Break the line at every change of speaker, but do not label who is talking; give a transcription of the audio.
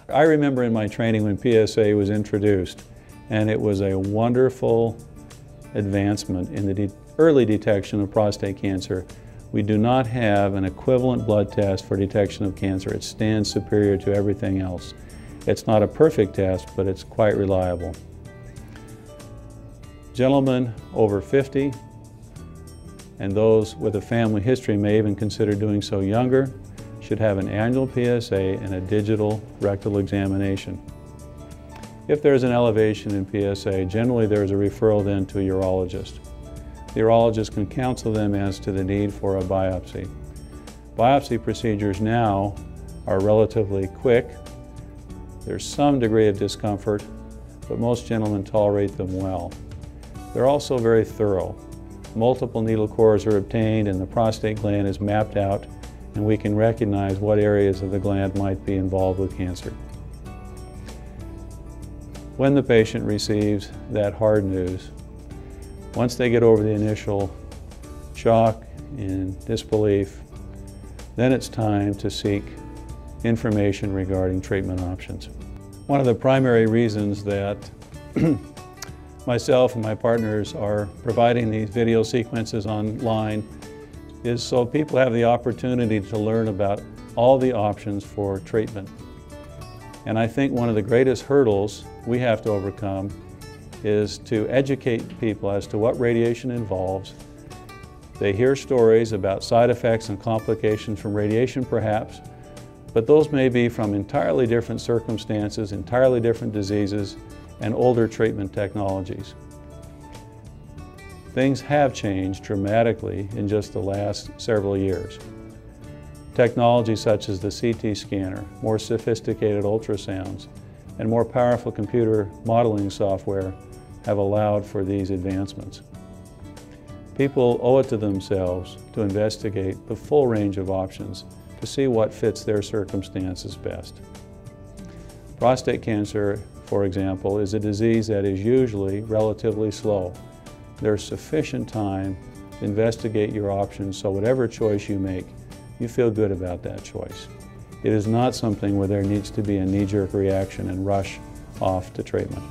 I remember in my training when PSA was introduced, and it was a wonderful advancement in the early detection of prostate cancer. We do not have an equivalent blood test for detection of cancer. It stands superior to everything else. It's not a perfect test, but it's quite reliable. Gentlemen over 50 and those with a family history may even consider doing so younger should have an annual PSA and a digital rectal examination. If there's an elevation in PSA, generally there's a referral then to a urologist. The urologist can counsel them as to the need for a biopsy. Biopsy procedures now are relatively quick. There's some degree of discomfort, but most gentlemen tolerate them well. They're also very thorough. Multiple needle cores are obtained and the prostate gland is mapped out, and we can recognize what areas of the gland might be involved with cancer. When the patient receives that hard news, once they get over the initial shock and disbelief, then it's time to seek information regarding treatment options. One of the primary reasons that myself and my partners are providing these video sequences online is so people have the opportunity to learn about all the options for treatment. And I think one of the greatest hurdles we have to overcome is to educate people as to what radiation involves. They hear stories about side effects and complications from radiation perhaps, but those may be from entirely different circumstances, entirely different diseases, and older treatment technologies. Things have changed dramatically in just the last several years. Technology such as the CT scanner, more sophisticated ultrasounds, and more powerful computer modeling software have allowed for these advancements. People owe it to themselves to investigate the full range of options to see what fits their circumstances best. Prostate cancer, for example, is a disease that is usually relatively slow. There's sufficient time to investigate your options so whatever choice you make, you feel good about that choice. It is not something where there needs to be a knee-jerk reaction and rush off to treatment.